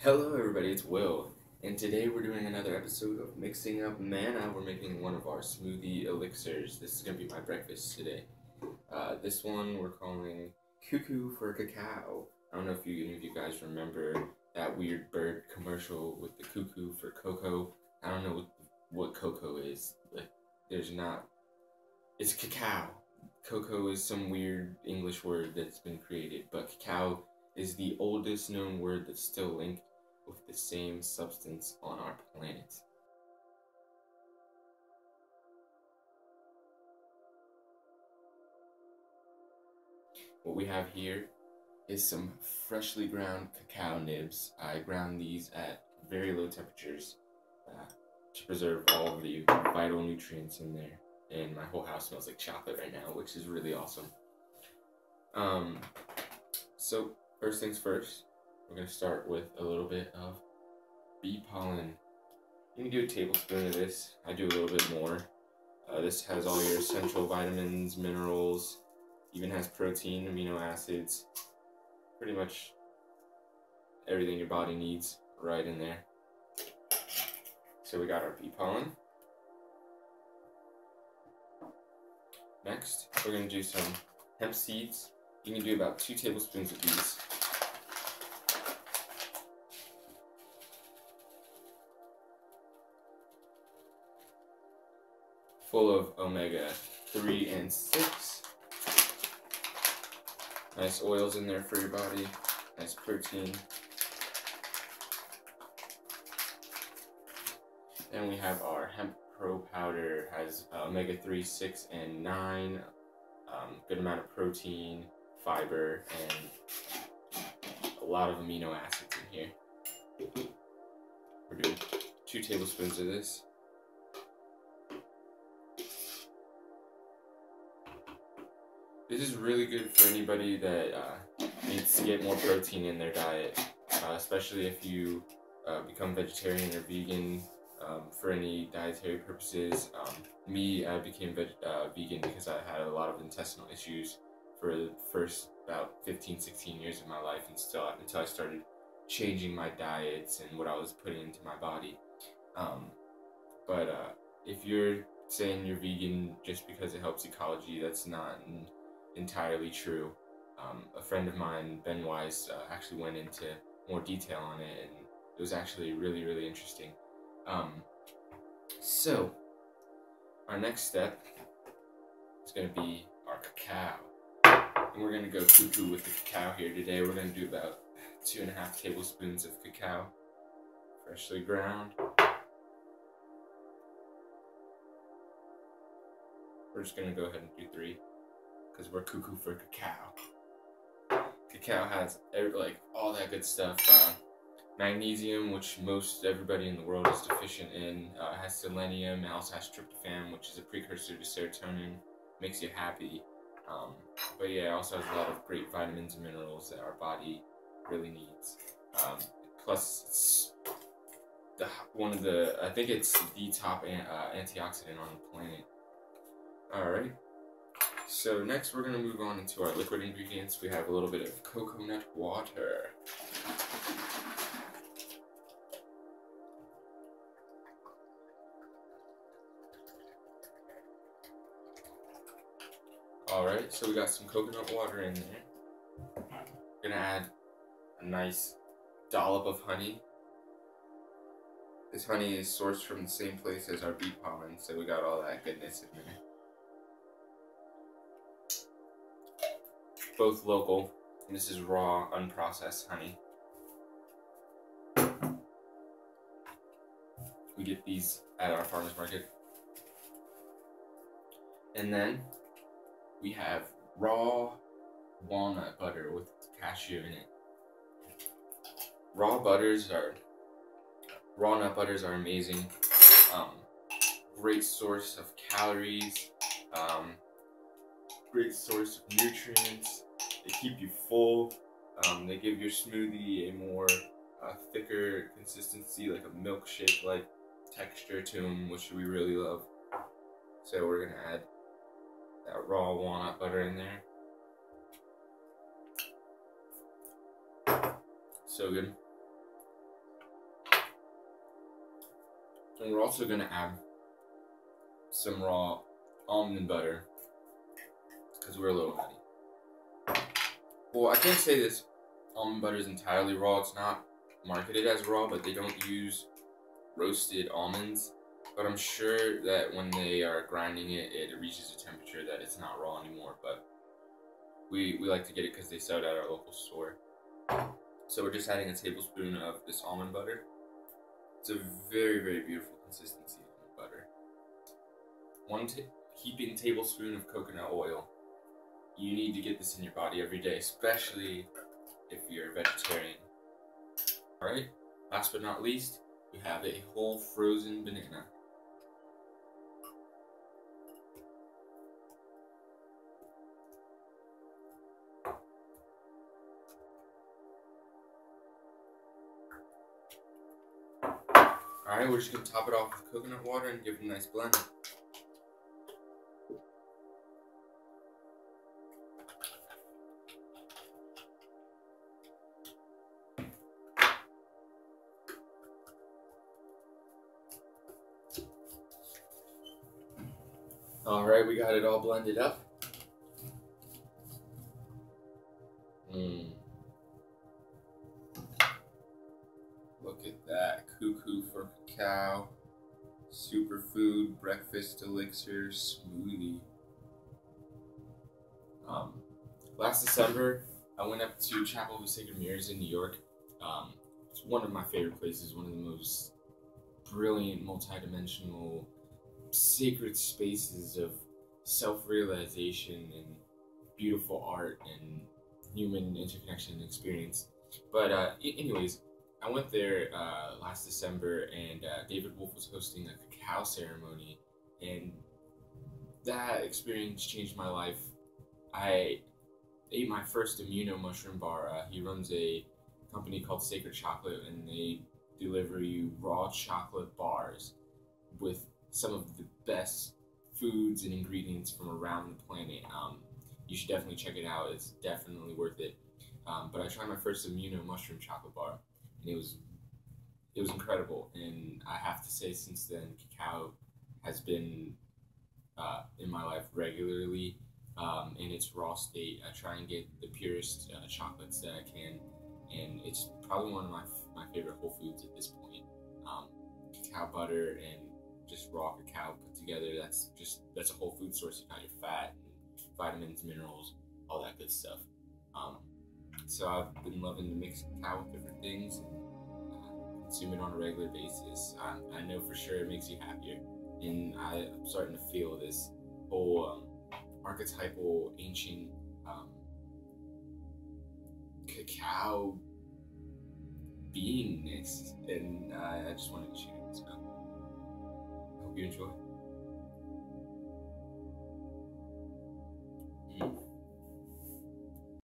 Hello everybody, it's Will, and today we're doing another episode of Mixing Up Manna. We're making one of our smoothie elixirs. This is going to be my breakfast today. This one we're calling Coo Coo for Cacao. I don't know if any of you guys remember that weird bird commercial with the cuckoo for cocoa. I don't know what cocoa is, but there's not. It's cacao. Cocoa is some weird English word that's been created, but cacao is the oldest known word that's still linked with the same substance on our planet. What we have here is some freshly ground cacao nibs. I ground these at very low temperatures to preserve all of the vital nutrients in there. And my whole house smells like chocolate right now, which is really awesome. So first things first, we're going to start with a little bit of bee pollen. You can do a tablespoon of this. I do a little bit more. This has all your essential vitamins, minerals, even has protein, amino acids, pretty much everything your body needs right in there. So we got our bee pollen. Next, we're going to do some hemp seeds. You can do about 2 tablespoons of these. Full of omega-3 and 6. Nice oils in there for your body. Nice protein. And we have our hemp pro powder. Has omega-3, 6, and 9. Good amount of protein, fiber, and a lot of amino acids in here. We're doing 2 tablespoons of this. This is really good for anybody that needs to get more protein in their diet, especially if you become vegetarian or vegan for any dietary purposes. I became vegan because I had a lot of intestinal issues for the first about 15-16 years of my life until I started changing my diets and what I was putting into my body. But if you're saying you're vegan just because it helps ecology, that's not entirely true. A friend of mine, Ben Wise, actually went into more detail on it, and it was actually really, really interesting. So, our next step is going to be our cacao. And we're going to go cuckoo with the cacao here today. We're going to do about 2.5 tablespoons of cacao, freshly ground. We're just going to go ahead and do 3. Because we're cuckoo for cacao. Cacao has all that good stuff. Magnesium, which most everybody in the world is deficient in. Has selenium. It also has tryptophan, which is a precursor to serotonin. Makes you happy. But yeah, it also has a lot of great vitamins and minerals that our body really needs. Plus, it's I think it's the top antioxidant on the planet. Alright. So next we're going to move on into our liquid ingredients. We have a little bit of coconut water. Alright, so we got some coconut water in there. We're going to add a nice dollop of honey. This honey is sourced from the same place as our bee pollen, so we got all that goodness in there. Both local, and this is raw, unprocessed honey. We get these at our farmer's market. And then we have raw walnut butter with cashew in it. Raw nut butters are amazing. Great source of calories, great source of nutrients. They keep you full. They give your smoothie a more thicker consistency, like a milkshake-like texture to them, which we really love. So we're going to add that raw walnut butter in there. So good. And we're also going to add some raw almond butter because we're a little nutty. Well, I can't say this almond butter is entirely raw. It's not marketed as raw, but they don't use roasted almonds. But I'm sure that when they are grinding it, it reaches a temperature that it's not raw anymore. But we like to get it because they sell it at our local store. So we're just adding a tablespoon of this almond butter. It's a very, very beautiful consistency of butter. 1 heaping tablespoon of coconut oil. You need to get this in your body every day, especially if you're a vegetarian. Alright, last but not least, we have a whole frozen banana. Alright, we're just going to top it off with coconut water and give it a nice blend. Alright, we got it all blended up. Look at that. Coo Coo for Cacao. SuperFood breakfast elixir smoothie. Last December, I went up to Chapel of the Sacred Mirrors in New York. It's one of my favorite places, one of the most brilliant, multidimensional, sacred spaces of self-realization and beautiful art and human interconnection and experience. But anyways, I went there last December, and David Wolf was hosting a cacao ceremony, and that experience changed my life. I ate my first immuno mushroom bar. He runs a company called Sacred Chocolate, and they deliver you raw chocolate bars with some of the best foods and ingredients from around the planet. You should definitely check it out. It's definitely worth it. But I tried my first immuno mushroom chocolate bar, and it was incredible. And I have to say, since then, cacao has been in my life regularly in its raw state. I try and get the purest chocolates that I can, and it's probably one of my favorite whole foods at this point. Cacao butter and just raw cacao put together, that's a whole food source. You got your fat, and vitamins, minerals, all that good stuff. So I've been loving to mix cacao with different things and consume it on a regular basis. I know for sure it makes you happier, and I'm starting to feel this whole archetypal ancient cacao beingness, and I just wanted to share it. So I hope you enjoy.